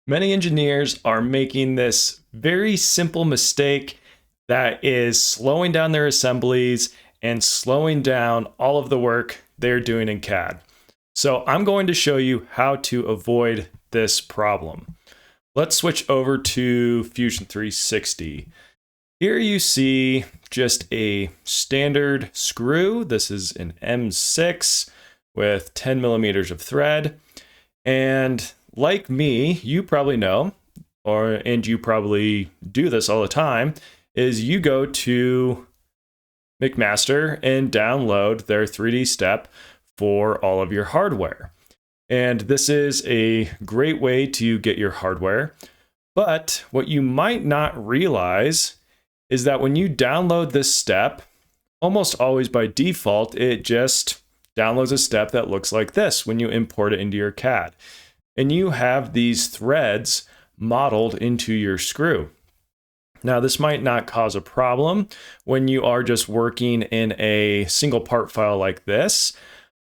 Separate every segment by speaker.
Speaker 1: Many engineers are making this very simple mistake that is slowing down their assemblies and slowing down all of the work they're doing in CAD. So I'm going to show you how to avoid this problem. Let's switch over to Fusion 360. Here you see just a standard screw. This is an M6 with 10 millimeters of thread. And like me, you probably know, and you probably do this all the time, is you go to McMaster and download their 3D step for all of your hardware. And this is a great way to get your hardware. But what you might not realize is that when you download this step, almost always by default, it just downloads a step that looks like this when you import it into your CAD. And you have these threads modeled into your screw. Now, this might not cause a problem when you are just working in a single part file like this,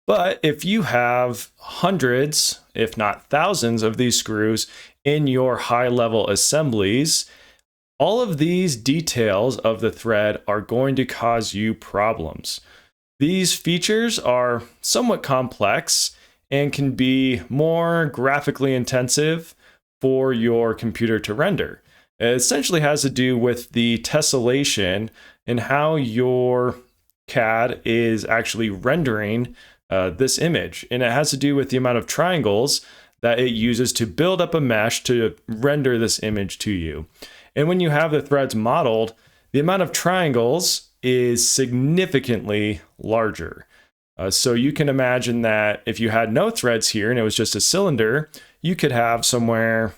Speaker 1: but if you have hundreds, if not thousands of these screws in your high-level assemblies, all of these details of the thread are going to cause you problems. These features are somewhat complex and can be more graphically intensive for your computer to render. It essentially has to do with the tessellation and how your CAD is actually rendering this image. And it has to do with the amount of triangles that it uses to build up a mesh to render this image to you. And when you have the threads modeled, the amount of triangles is significantly larger. So you can imagine that if you had no threads here and it was just a cylinder, you could have somewhere,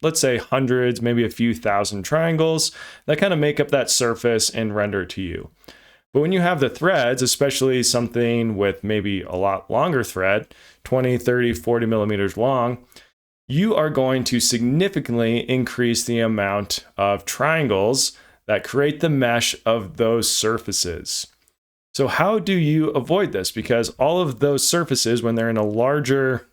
Speaker 1: let's say hundreds, maybe a few thousand triangles that kind of make up that surface and render to you. But when you have the threads, especially something with maybe a lot longer thread, 20, 30, 40 millimeters long, you are going to significantly increase the amount of triangles that create the mesh of those surfaces. So how do you avoid this? Because all of those surfaces, when they're in a larger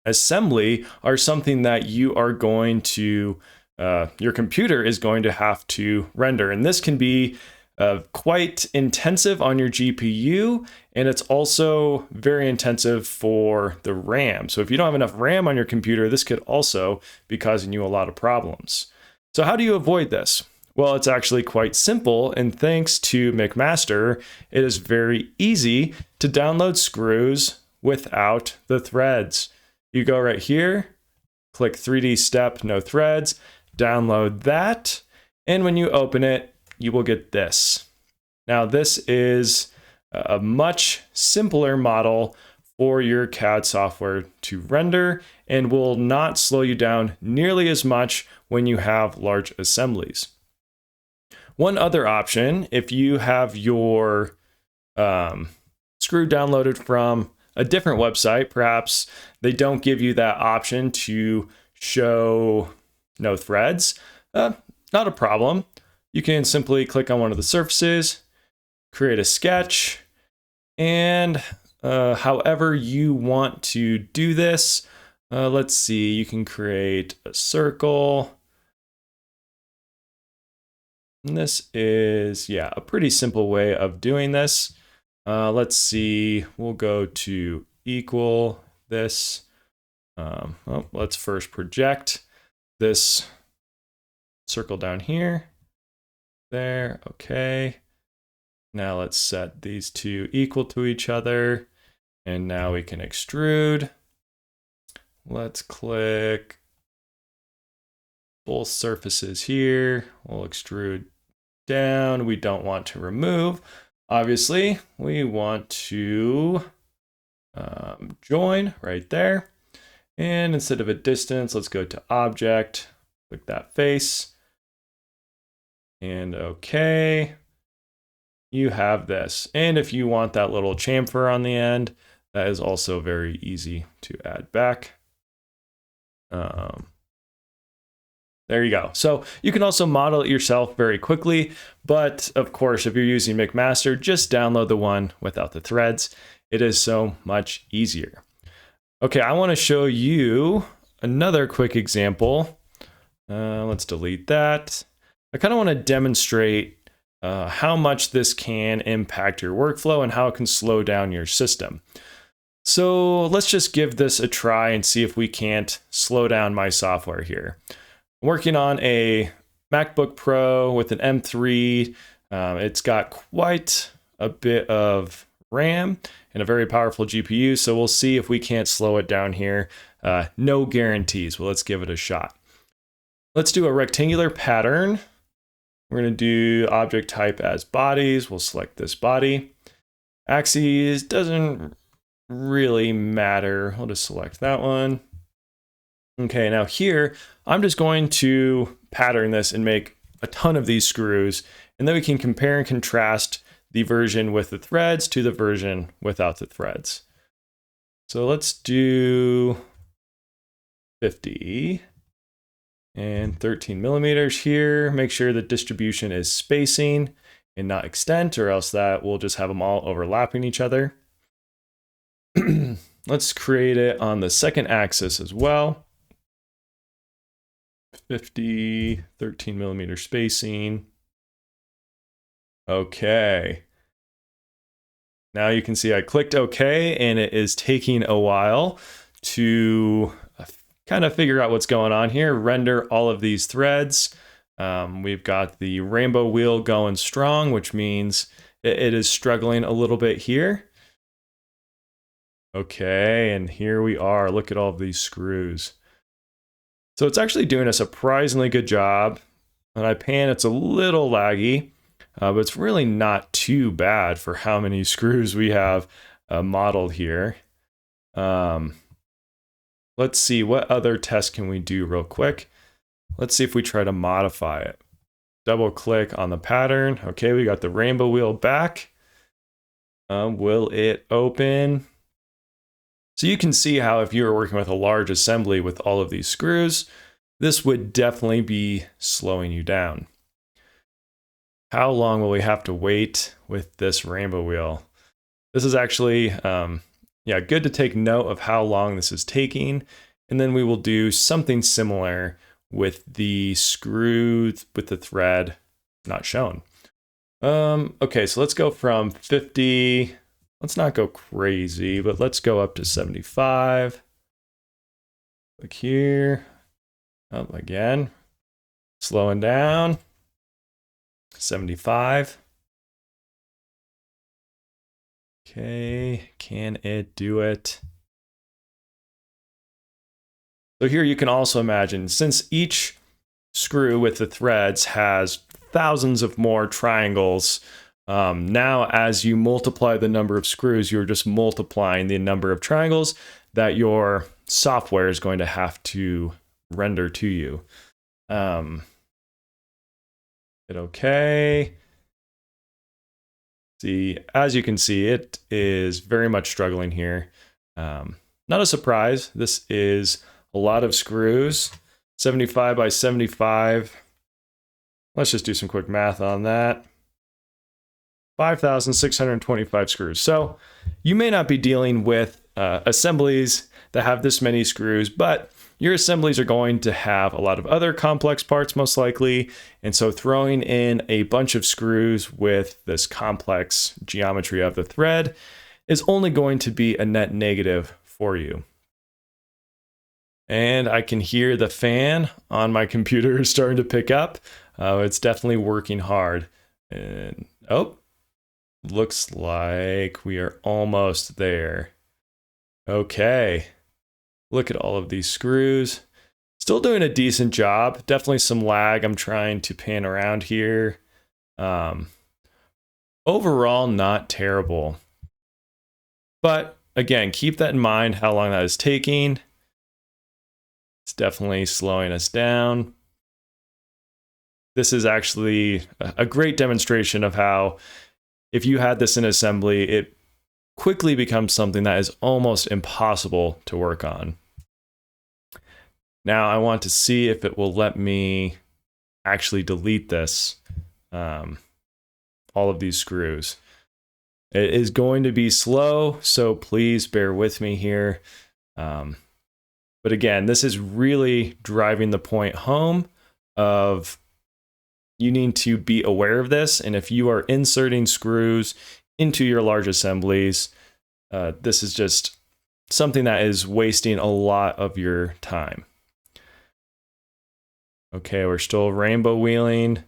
Speaker 1: assembly, are something that you are going to, your computer is going to have to render. And this can be quite intensive on your GPU, and it's also very intensive for the RAM. So if you don't have enough RAM on your computer, this could also be causing you a lot of problems. So how do you avoid this? Well, it's actually quite simple, and thanks to McMaster, it is very easy to download screws without the threads. You go right here, click 3D step, no threads, download that, and when you open it, you will get this. Now, this is a much simpler model for your CAD software to render and will not slow you down nearly as much when you have large assemblies. One other option, if you have your screw downloaded from a different website, perhaps they don't give you that option to show no threads, not a problem. You can simply click on one of the surfaces, create a sketch, and however you want to do this, let's see, you can create a circle. And this is, a pretty simple way of doing this. Let's see, we'll go to equal this. Let's first project this circle down here. There, okay. Now let's set these two equal to each other. And now we can extrude. Let's click both surfaces here. We'll extrude down. We don't want to remove. Obviously, we want to join right there. And instead of a distance, let's go to object, click that face. And okay, you have this. And if you want that little chamfer on the end, that is also very easy to add back. There you go. So you can also model it yourself very quickly, but of course, if you're using McMaster, just download the one without the threads. It is so much easier. Okay, I want to show you another quick example. Let's delete that. I kind of want to demonstrate how much this can impact your workflow and how it can slow down your system. So let's just give this a try and see if we can't slow down my software here. I'm working on a MacBook Pro with an M3. It's got quite a bit of RAM and a very powerful GPU, so we'll see if we can't slow it down here. No guarantees, but let's give it a shot. Let's do a rectangular pattern. We're going to do object type as bodies. We'll select this body. Axes doesn't really matter. We'll just select that one. Okay, now here, I'm just going to pattern this and make a ton of these screws, and then we can compare and contrast the version with the threads to the version without the threads. So let's do 50 and 13 millimeters here. Make sure the distribution is spacing and not extent, or else that will just have them all overlapping each other. Let's create it on the second axis as well. 50, 13 millimeter spacing. Okay. Now you can see I clicked OK, and it is taking a while to kind of figure out what's going on here, render all of these threads. We've got the rainbow wheel going strong, which means it is struggling a little bit here. Okay, and here we are. Look at all of these screws. So it's actually doing a surprisingly good job. When I pan, it's a little laggy, but it's really not too bad for how many screws we have modeled here. Let's see, what other test can we do real quick? Let's see if we try to modify it. Double click on the pattern. Okay, we got the rainbow wheel back. Will it open? So you can see how if you were working with a large assembly with all of these screws, this would definitely be slowing you down. How long will we have to wait with this rainbow wheel? This is actually, good to take note of how long this is taking. And then we will do something similar with the screw with the thread not shown. Okay, so let's go from 50. Let's not go crazy, but let's go up to 75. Look here. Up again. Slowing down. 75. Okay, can it do it? So here you can also imagine, since each screw with the threads has thousands of more triangles, now as you multiply the number of screws, you're just multiplying the number of triangles that your software is going to have to render to you. Okay. See, as you can see, it is very much struggling here. Not a surprise. This is a lot of screws, 75 by 75. Let's just do some quick math on that. 5,625 screws. So you may not be dealing with assemblies that have this many screws, but your assemblies are going to have a lot of other complex parts most likely. And so throwing in a bunch of screws with this complex geometry of the thread is only going to be a net negative for you. And I can hear the fan on my computer starting to pick up. It's definitely working hard. And looks like we are almost there. Okay. Look at all of these screws. Still doing a decent job. Definitely some lag. I'm trying to pan around here. Overall, not terrible. But again, keep that in mind, how long that is taking. It's definitely slowing us down. This is actually a great demonstration of how, if you had this in assembly, it quickly becomes something that is almost impossible to work on. Now I want to see if it will let me actually delete this, all of these screws. It is going to be slow, so please bear with me here. But again, this is really driving the point home of you need to be aware of this. And if you are inserting screws into your large assemblies, this is just something that is wasting a lot of your time. Okay, we're still rainbow wheeling.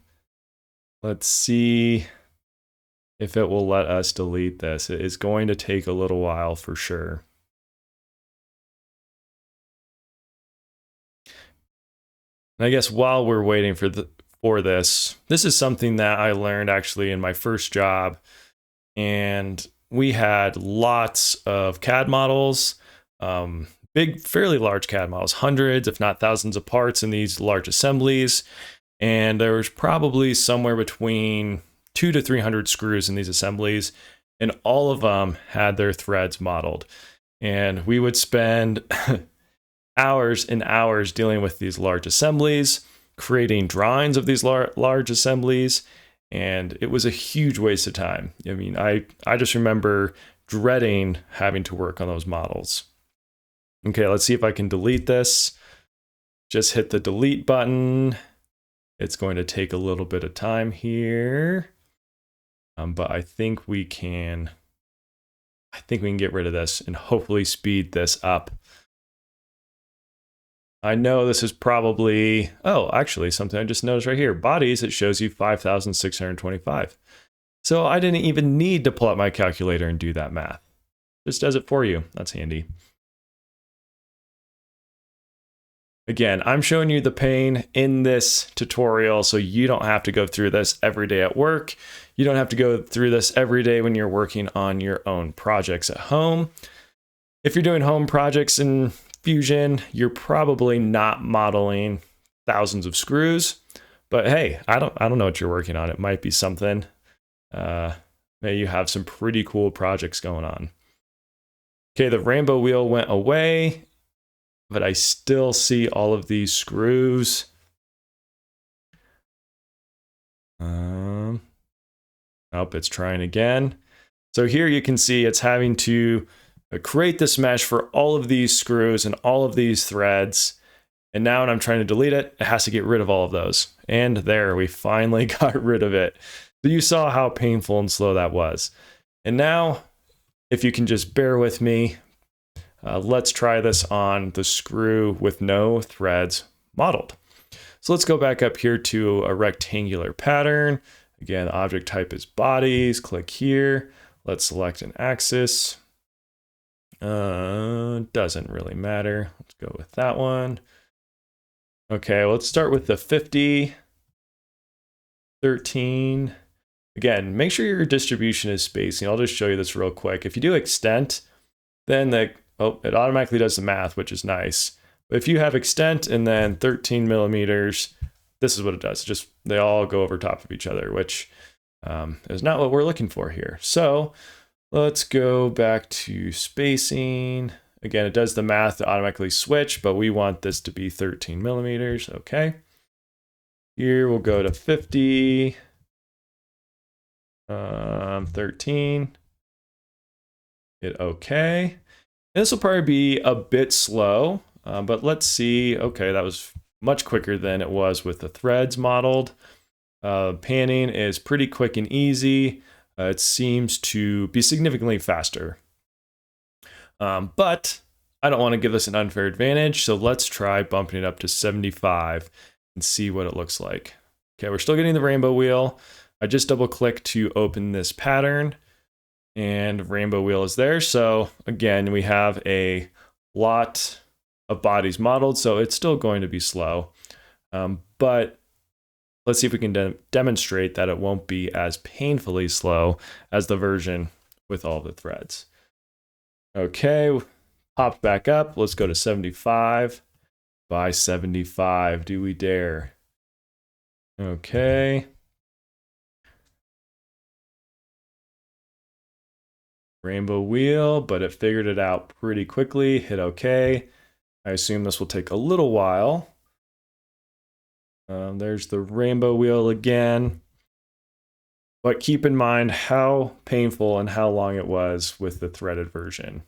Speaker 1: Let's see if it will let us delete this. It is going to take a little while for sure. And I guess while we're waiting for this is something that I learned actually in my first job. And we had lots of CAD models, big, fairly large CAD models, hundreds, if not thousands of parts in these large assemblies. And there was probably somewhere between 200 to 300 screws in these assemblies, and all of them had their threads modeled. And we would spend hours and hours dealing with these large assemblies, creating drawings of these large assemblies, and it was a huge waste of time. I mean, I just remember dreading having to work on those models. Okay, let's see if I can delete this. Just hit the delete button. It's going to take a little bit of time here, but I think we can get rid of this and hopefully speed this up. I know this is probably, actually something I just noticed right here. Bodies, it shows you 5,625. So I didn't even need to pull out my calculator and do that math. Just does it for you. That's handy. Again, I'm showing you the pain in this tutorial so you don't have to go through this every day at work. You don't have to go through this every day when you're working on your own projects at home. If you're doing home projects in Fusion, you're probably not modeling thousands of screws. But hey, I don't know what you're working on. It might be something. Maybe you have some pretty cool projects going on. Okay, the rainbow wheel went away, but I still see all of these screws. It's trying again. So here you can see it's having to create this mesh for all of these screws and all of these threads. And now when I'm trying to delete it, it has to get rid of all of those. And there, we finally got rid of it. So you saw how painful and slow that was. And now, if you can just bear with me, let's try this on the screw with no threads modeled. So let's go back up here to a rectangular pattern. Again, the object type is bodies. Click here. Let's select an axis. Doesn't really matter. Let's go with that one. Okay, let's start with the 50, 13. Again, make sure your distribution is spacing. I'll just show you this real quick. If you do extent, then it automatically does the math, which is nice. But if you have extent and then 13 millimeters, this is what it does. They all go over top of each other, which is not what we're looking for here. So let's go back to spacing. Again, it does the math to automatically switch, but we want this to be 13 millimeters. Okay. Here we'll go to 50, 13. Hit OK. This will probably be a bit slow, but let's see. Okay, that was much quicker than it was with the threads modeled. Panning is pretty quick and easy. It seems to be significantly faster. But I don't want to give this an unfair advantage, so let's try bumping it up to 75 and see what it looks like. Okay, we're still getting the rainbow wheel. I just double click to open this pattern, and rainbow wheel is there. So again, we have a lot of bodies modeled, so it's still going to be slow. But let's see if we can demonstrate that it won't be as painfully slow as the version with all the threads. Okay, popped back up. Let's go to 75 by 75. Do we dare? Okay. Rainbow wheel, but it figured it out pretty quickly. Hit OK. I assume this will take a little while. There's the rainbow wheel again. But keep in mind how painful and how long it was with the threaded version.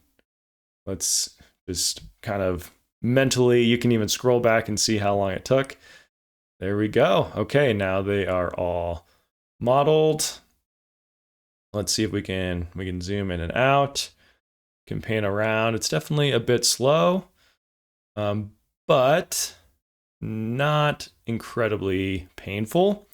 Speaker 1: Let's just kind of mentally, you can even scroll back and see how long it took. There we go. Okay, now they are all modeled. Let's see if we can zoom in and out. Can pan around. It's definitely a bit slow, but not incredibly painful.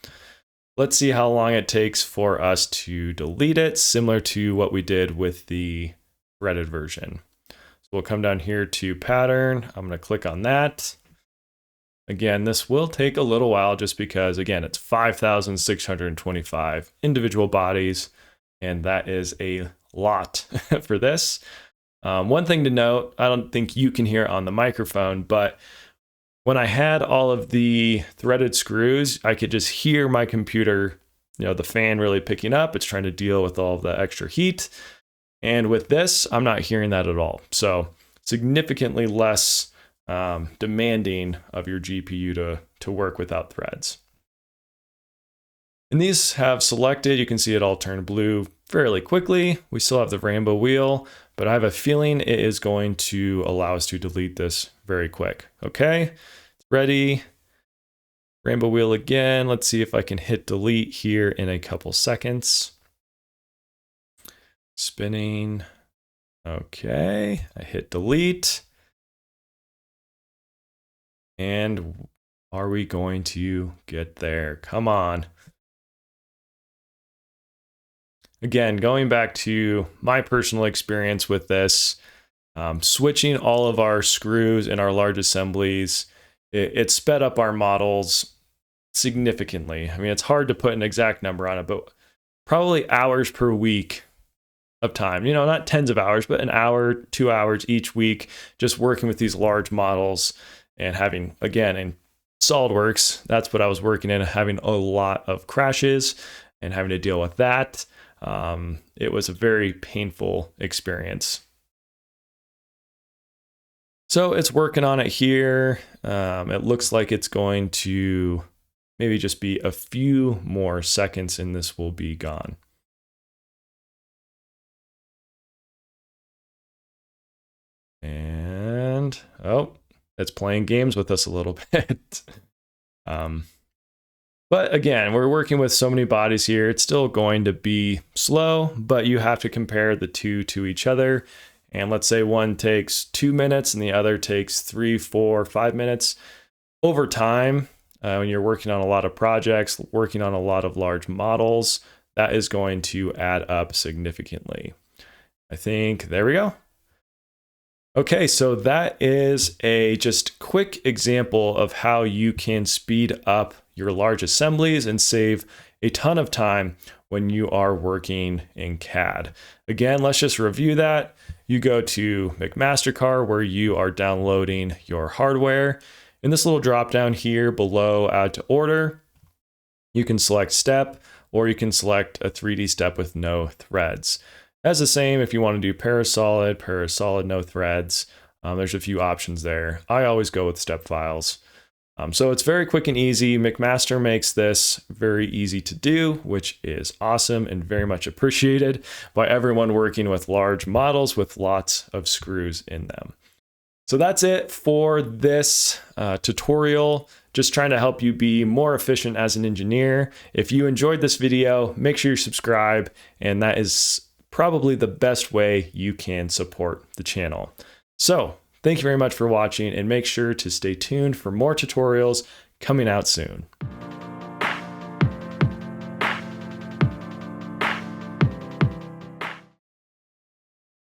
Speaker 1: Let's see how long it takes for us to delete it, similar to what we did with the threaded version. So we'll come down here to pattern. I'm going to click on that. Again, this will take a little while just because, again, it's 5,625 individual bodies, and that is a lot for this. One thing to note, I don't think you can hear on the microphone, but when I had all of the threaded screws, I could just hear my computer, the fan really picking up. It's trying to deal with all of the extra heat. And with this, I'm not hearing that at all. So significantly less demanding of your GPU to work without threads. And these have selected, you can see it all turn blue fairly quickly. We still have the rainbow wheel, but I have a feeling it is going to allow us to delete this very quick. Okay, ready. Rainbow wheel again. Let's see if I can hit delete here in a couple seconds. Spinning. Okay, I hit delete. And are we going to get there? Come on. Again, going back to my personal experience with this, switching all of our screws in our large assemblies, it sped up our models significantly. I mean, it's hard to put an exact number on it, but probably hours per week of time, not tens of hours, but an hour, 2 hours each week, just working with these large models and having, again, in SolidWorks, that's what I was working in, having a lot of crashes and having to deal with that. It was a very painful experience. So it's working on it here. It looks like it's going to maybe just be a few more seconds and this will be gone. And, oh, it's playing games with us a little bit. But again, we're working with so many bodies here. It's still going to be slow, but you have to compare the two to each other. And let's say one takes 2 minutes and the other takes 3, 4, 5 minutes. Over time, when you're working on a lot of projects, working on a lot of large models, that is going to add up significantly. I think, there we go. Okay, so that is a just quick example of how you can speed up your large assemblies and save a ton of time when you are working in CAD. Again, let's just review that. You go to McMaster-Carr where you are downloading your hardware. In this little drop down here below add to order, you can select step or you can select a 3D step with no threads. As the same if you want to do parasolid, no threads. There's a few options there. I always go with step files. So it's very quick and easy. McMaster makes this very easy to do, which is awesome and very much appreciated by everyone working with large models with lots of screws in them. So that's it for this tutorial. Just trying to help you be more efficient as an engineer. If you enjoyed this video, make sure you subscribe, and that is probably the best way you can support the channel. So thank you very much for watching, and make sure to stay tuned for more tutorials coming out soon.